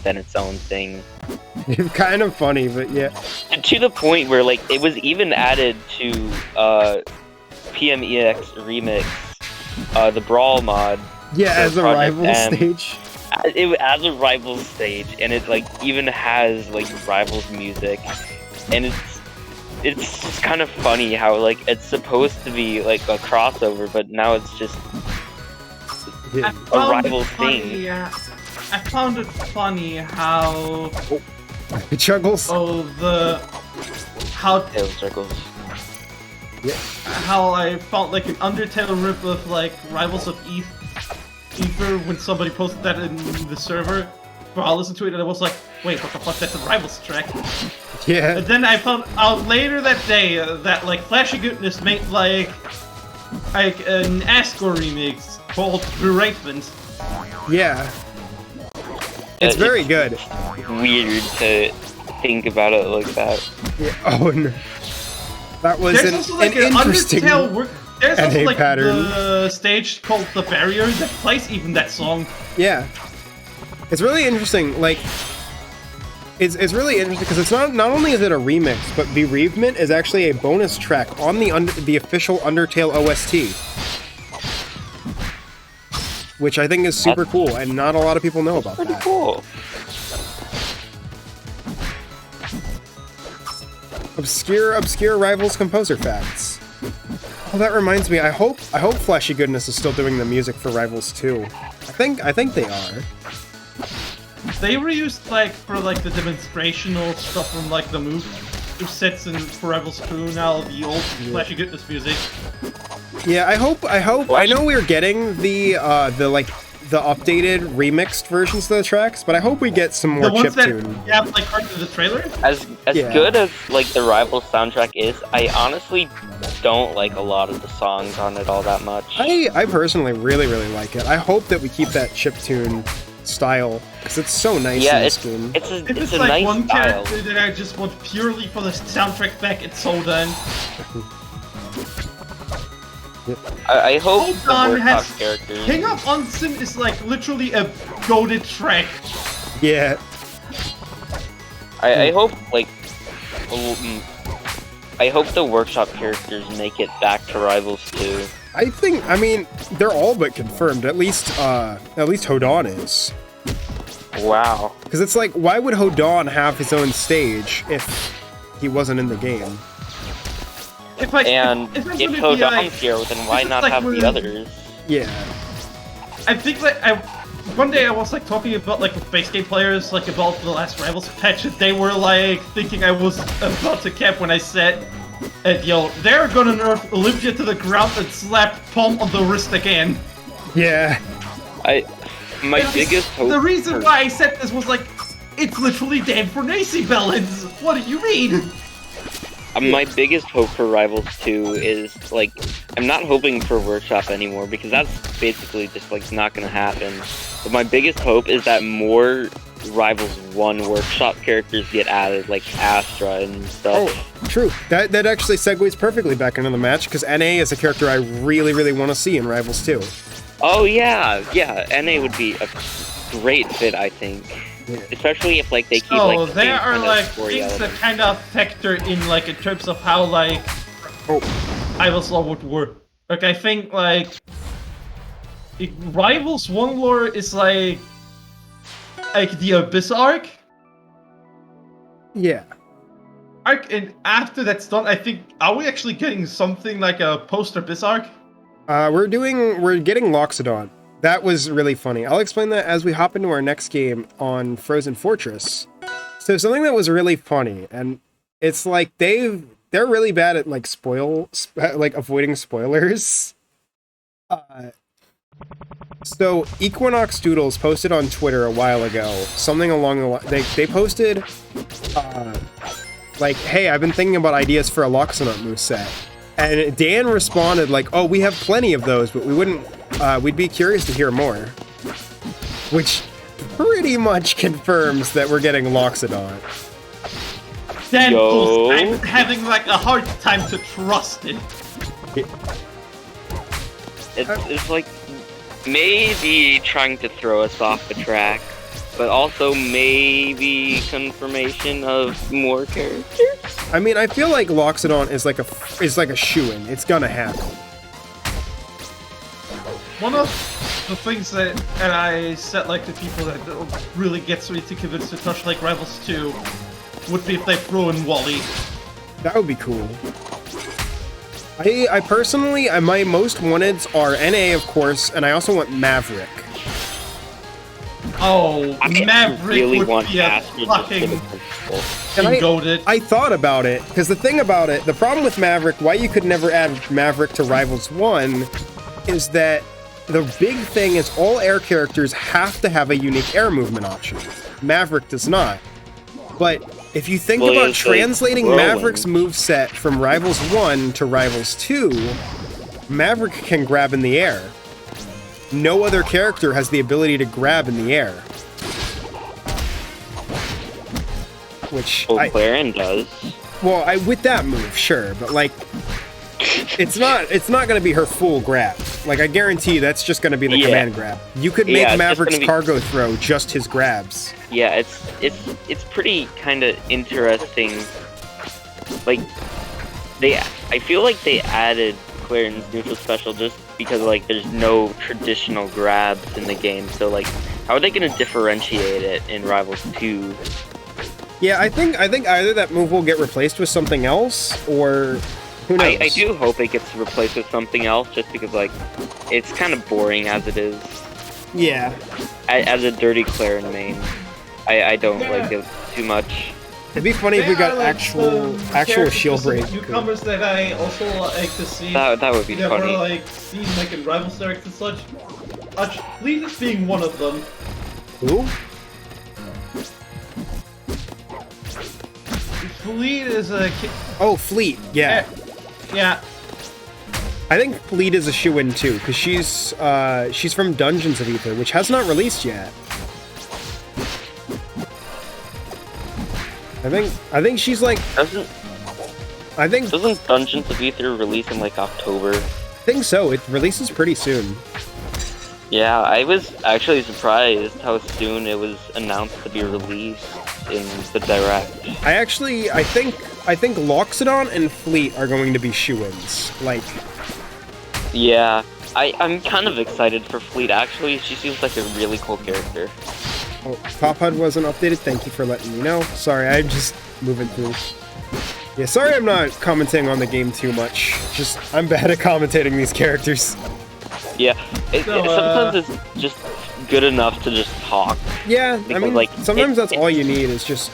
than its own thing. It's kind of funny, but yeah. And to the point where like it was even added to PMEX Remix, the Brawl mod. Yeah, as a Rivals stage. As a Rivals stage, and it like even has like Rivals music, and it's kind of funny how like it's supposed to be like a crossover, but now it's just a Rivals thing. I found it funny how Chuggles. How circles. Yeah. How I felt like an Undertale rip of like Rivals of Aether when somebody posted that in the server. But I listened to it and I was like, wait, what the fuck? That's a Rivals track. Yeah. And then I found out later that day that like Flashy Goodness made like an Asgore remix called Bereavement. Yeah. It's very good. Weird to think about it like that. Yeah. Oh no. That was There's an like interesting there's also like pattern. the stage called The Barrier that plays even that song. Yeah. It's really interesting, like, it's really interesting because it's not only is it a remix, but Bereavement is actually a bonus track on the official Undertale OST. Which I think is super cool, and not a lot of people know about that. Pretty cool. Obscure Rivals composer facts. Oh, that reminds me. I hope Flashy Goodness is still doing the music for Rivals 2. I think they are. They reused like for like the demonstrational stuff from like the move sets in for Rivals 2 now the old Flashy Goodness music. Yeah, I hope. I know we're getting the updated remixed versions of the tracks, but I hope we get some more chiptune. Yeah, like part of the trailer. As good as like the Rivals soundtrack is, I honestly don't like a lot of the songs on it all that much. I personally really like it. I hope that we keep that chiptune style because it's so nice in this game. It's a like nice one style. character that I just want purely for the soundtrack back, it's so done. I hope Hold the has characters. King of Onsen is like literally a goated track. Yeah. I hope like I hope the workshop characters make it back to Rivals 2. I mean, they're all but confirmed. At least Hodon is. Wow. Because it's like, why would Hodon have his own stage if he wasn't in the game? If Hodon's here, then why not have the others? Yeah. I think that one day I was like talking about like with base game players like about the last Rivals patch, and they were like thinking I was about to cap when I said, yo, they're gonna nerf Olympia to the ground and slap Palm on the wrist again. Yeah. My biggest hope. The reason why I said this was like, it's literally Dan Fornace balance. What do you mean? My biggest hope for Rivals 2 is, like, I'm not hoping for Workshop anymore, because that's basically just, like, not gonna happen. But my biggest hope is that more Rivals 1 Workshop characters get added, like Astra and stuff. Oh, true. That actually segues perfectly back into the match, because NA is a character I really want to see in Rivals 2. Oh, yeah, NA would be a great fit, I think. Yeah. Especially if like they keep like the there same are kind like of story things that elements. kind of factor in like in terms of how like Rivals lore would work. Like I think like Rivals 1 lore is like the Abyss arc. Yeah. And after that's done, I think are we actually getting something like a post Abyss arc? We're getting Loxodon. That was really funny. I'll explain that as we hop into our next game on Frozen Fortress. So something that was really funny, and it's like they're really bad at like avoiding spoilers. So Equinox Doodles posted on Twitter a while ago something along the line. They posted like, hey, I've been thinking about ideas for a Loxodon moveset. And Dan responded like, oh, we have plenty of those, but we'd be curious to hear more. Which pretty much confirms that we're getting Loxodon. Dan, I'm having like a hard time to trust it. It's like maybe trying to throw us off the track. but also maybe confirmation of more characters. I mean, I feel like Loxodon is like a shoo-in. It's gonna happen. One of the things that, and I said like to people that really gets me to convince to touch like Rivals 2, would be if they throw in Wally. That would be cool. I personally, my most wanteds are NA, of course, and I also want Maverick. Oh, Maverick really would want be a Astrid fucking And goated. I thought about it, because the thing about it, the problem with Maverick, why you could never add Maverick to Rivals 1, is that the big thing is all air characters have to have a unique air movement option. Maverick does not. But if you think about translating Maverick's moveset from Rivals 1 to Rivals 2, Maverick can grab in the air. No other character has the ability to grab in the air. Which Claren does. Well, with that move, sure, but like it's not gonna be her full grab. Like I guarantee that's just gonna be the command grab. You could make Maverick's cargo throw just his grabs. Yeah, it's pretty kind of interesting. Like I feel like they added Claren's neutral special just because like there's no traditional grabs in the game. So like, how are they gonna differentiate it in Rivals 2? Yeah, I think either that move will get replaced with something else, or who knows? I do hope it gets replaced with something else, just because like it's kind of boring as it is. Yeah. As a dirty Claren main, I don't like it too much. It'd be funny if we got like actual shield break. Newcomers that I also like to see. That would be funny. Were like seen like in Rivals Direct and such. Fleet is being one of them. Who? Fleet is a. Oh, Fleet. Yeah. Yeah. I think Fleet is a shoo-in too, because she's from Dungeons of Aether, which has not released yet. I think she's like. Doesn't Dungeons of Aether release in like October? I think so. It releases pretty soon. Yeah, I was actually surprised how soon it was announced to be released in the Direct. I think Loxodon and Fleet are going to be shoo-ins. Like. Yeah, I'm kind of excited for Fleet actually. She seems like a really cool character. Oh, Top HUD wasn't updated. Thank you for letting me know. Sorry, I'm just moving through. Yeah, sorry I'm not commenting on the game too much. Just, I'm bad at commentating these characters. Yeah, sometimes it's just good enough to just talk. Yeah, because, I mean, like, sometimes that's all you need is just...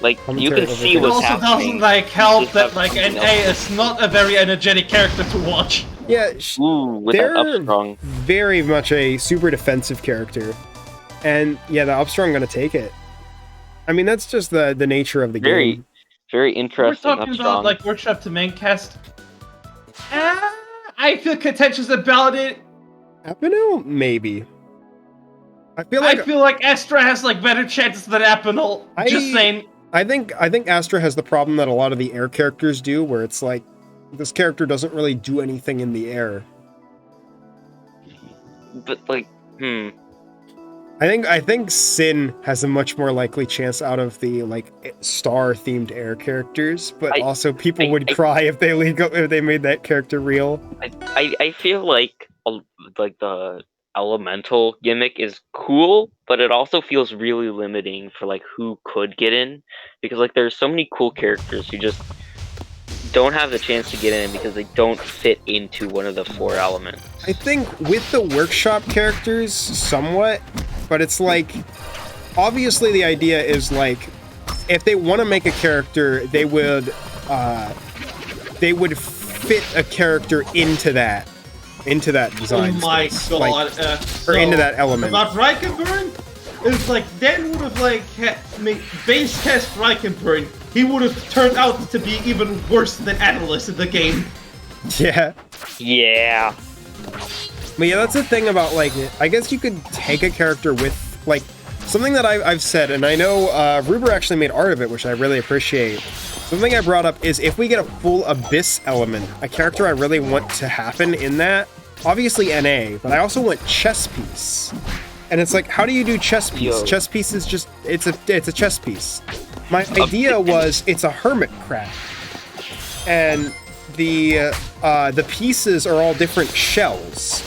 Like, you can see It what's also happening. doesn't like help that Just like have NA something is not a very energetic character to watch. Yeah, Ooh, with that they're Upstrong. very much a super defensive character. And yeah, the Upstrong gonna take it. I mean, that's just the nature of the game. Very We're interesting talking about Upstrong. like workshop to main cast. I feel contentious about it. Apino? Maybe. I feel like Astra has like better chances than Apinal. Just saying. I think Astra has the problem that a lot of the air characters do, where it's like this character doesn't really do anything in the air. But like, I think Sin has a much more likely chance out of the like star-themed air characters, but also people would cry if they made that character real. I feel like the elemental gimmick is cool, but it also feels really limiting for like who could get in, because like there's so many cool characters who just don't have the chance to get in because they don't fit into one of the 4 elements. I think with the workshop characters, somewhat, but it's like, obviously the idea is like, if they want to make a character, they would fit a character into that design. Oh my space. god! Like, or into that element. About Reichenburn, it's like Dan would have like made base test Reichenburn. He would have turned out to be even worse than Atlas in the game. Yeah. Yeah. But yeah, that's the thing about, like, I guess you could take a character with, like, something that I've said, and I know Ruber actually made art of it, which I really appreciate. Something I brought up is if we get a full Abyss element, a character I really want to happen in that, obviously NA, but I also want Chess Piece. And it's like, how do you do chess piece? Yo. Chess piece is just it's a chess piece. My idea was it's a hermit crab, and the pieces are all different shells,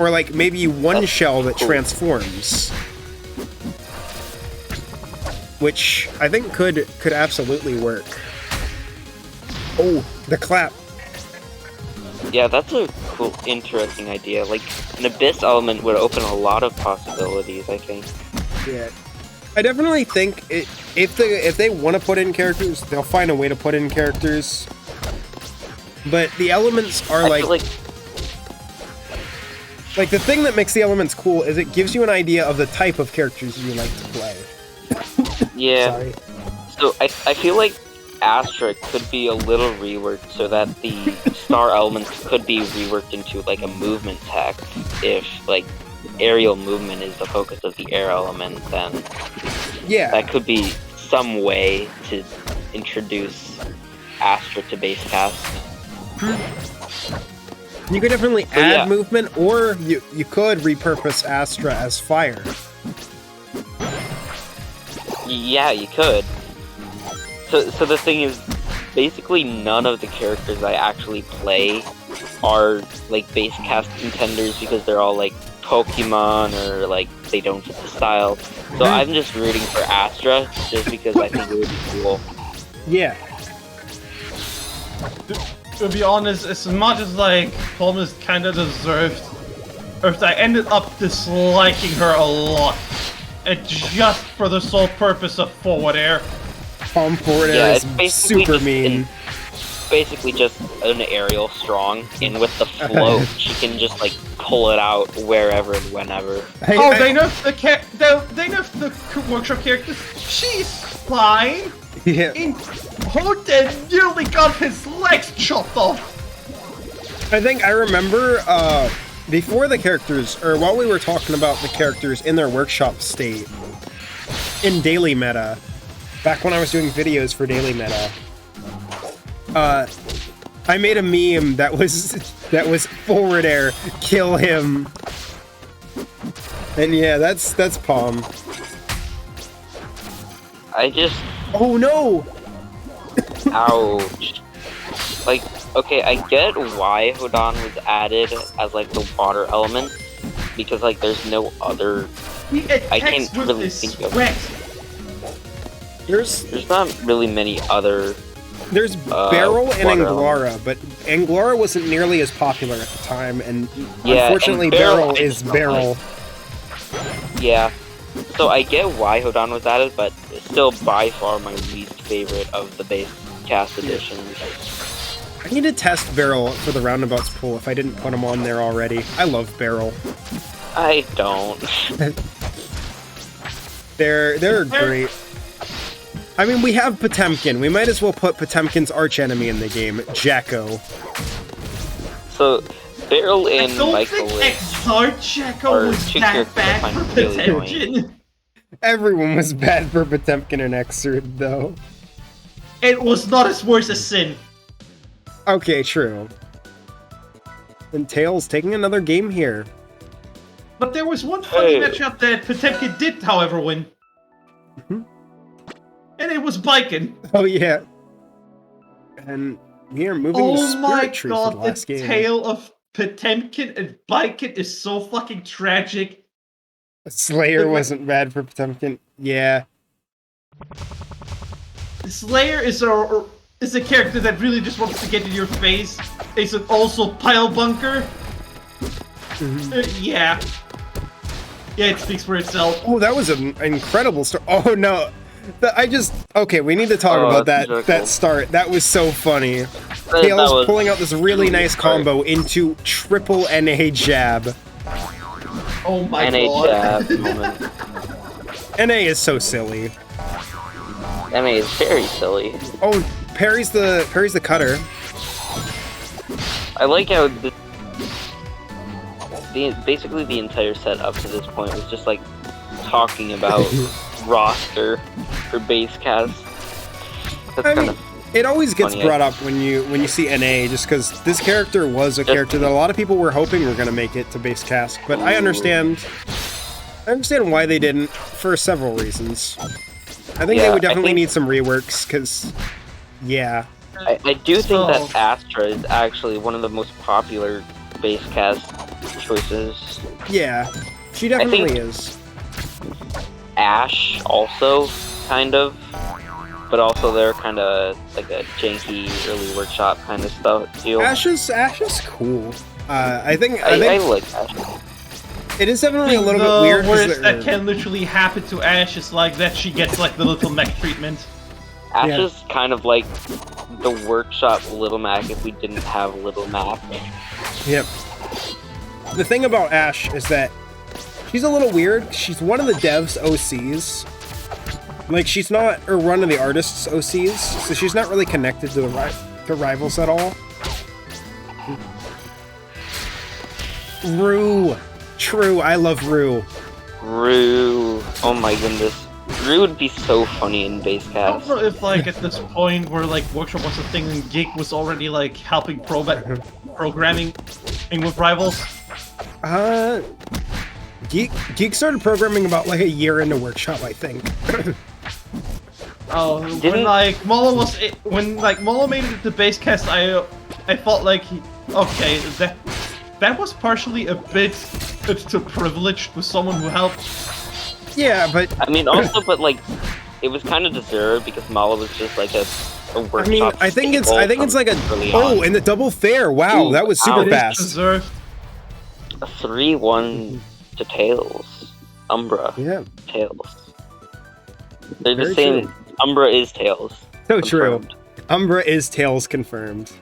or like maybe one shell that transforms, which I think could absolutely work. Oh, the clap. Yeah, that's a cool, interesting idea. Like, an abyss element would open a lot of possibilities, I think. Yeah, I definitely think if they want to put in characters, they'll find a way to put in characters. But the elements are I feel like the thing that makes the elements cool is it gives you an idea of the type of characters you like to play. yeah. Sorry. So I feel like Astra could be a little reworked so that the star elements could be reworked into like a movement tech. If like aerial movement is the focus of the air element, then Yeah. that could be some way to introduce Astra to base cast. You could definitely So, add yeah. movement, or you could repurpose Astra as fire. Yeah, you could. So the thing is, basically none of the characters I actually play are like base cast contenders because they're all like Pokemon or like they don't fit the style. So I'm just rooting for Astra just because I think it would be cool. Yeah. To be honest, as much as like Thomas kinda deserved, Earth, I ended up disliking her a lot. And just for the sole purpose of forward air. Palm forward Yeah, air it's is basically super just mean. basically just an aerial strong, and with the float, she can just like pull it out wherever and whenever. Hey, Oh, they nerfed they nerfed the workshop characters. She's fine. Yeah. Hoden nearly got his legs chopped off. I think I remember before the characters, or while we were talking about the characters in their workshop state, in daily meta, back when I was doing videos for daily meta, I made a meme that was forward air, kill him. And yeah, that's Palm. I just Oh no! ouch. Like, okay, I get why Hodan was added as like the water element, because like there's no other. He I can't attacks with really his think of. sweat. There's not really many other. There's Beryl and water Anglara, but Anglara wasn't nearly as popular at the time, and Yeah, unfortunately and Beryl Beryl is is not Beryl. Yeah. So I get why Hodan was added, but it's still by far my least favorite of the base cast editions. I need to test Beryl for the Round-A-Bouts pool if I didn't put him on there already. I love Beryl. I don't. They're great. I mean, we have Potemkin. We might as well put Potemkin's archenemy in the game, Jacko. So Beryl I and don't Michael think are Exarch Checo was two that characters I bad find for really Potemkin. Everyone was bad for Potemkin and Exerd, though. It was not as worse as Sin. Okay, true. And Tails taking another game here. But there was one funny Hey. matchup that Potemkin did, however, win. Mhm. And it was Biken. Oh, yeah. And we are moving to Oh Spirit my Tree for god, the the last game. tale of Potemkin and Biken is so fucking tragic. Slayer wasn't bad for Potemkin. Yeah. Slayer is a character that really just wants to get in your face. It's also pile bunker. Yeah. Yeah, it speaks for itself. Oh, that was an incredible start. Oh, no. Okay, we need to talk Oh, about that's that really that cool. start. That was so funny. That Tails was pulling out this really nice smart. combo into triple NA jab. Oh my NA god. jab moment. NA is so silly. NA is very silly. Oh, parries the cutter. I like how basically the entire set up to this point was just like talking about roster for base cast. That's I kind mean, of it always gets funny, brought up when you see NA, just because this character was a character that a lot of people were hoping were going to make it to base cast. But I understand I understand why they didn't, for several reasons. I think they Yeah, would I definitely think- need some reworks, because, yeah. I do think So- that Astra is actually one of the most popular base cast choices. Yeah, she definitely think- is. Ash also, kind of. But also they're kind of like a janky early workshop kind of stuff deal. Ash is cool. I think I like Ash. it is definitely a little The bit weird. 'cause worst they're- that can literally happen to Ash is like that she gets like the little mech treatment. Ash Yeah. is kind of like the workshop Little Mac if we didn't have Little Mac. Yep. The thing about Ash is that she's a little weird. She's one of the devs' OCs. Like, she's not, or one of the artists' OCs, so she's not really connected to the Rivals at all. Rue. True, I love Rue. Rue. Oh my goodness. Rue would be so funny in base I don't cast. know if like at this point where like workshop was a thing and Geek was already like helping programming with Rivals. Geek started programming about like a year into Workshop, I think. Oh, Didn't- when Molo made it to base cast, I felt like okay, that was partially a bit too privileged with someone who helped. Yeah, but I mean, also, but like, it was kind of deserved because Mala was just like a workshop. I mean, I think it's like a early oh, on. and the double fair. Wow, Ooh, that was super ouch. fast. Deserved. A 3-1 to Tails. Umbra. Yeah, Tails. They're the Very same. true. Umbra is Tails. so true. Confirmed. Umbra is Tails confirmed.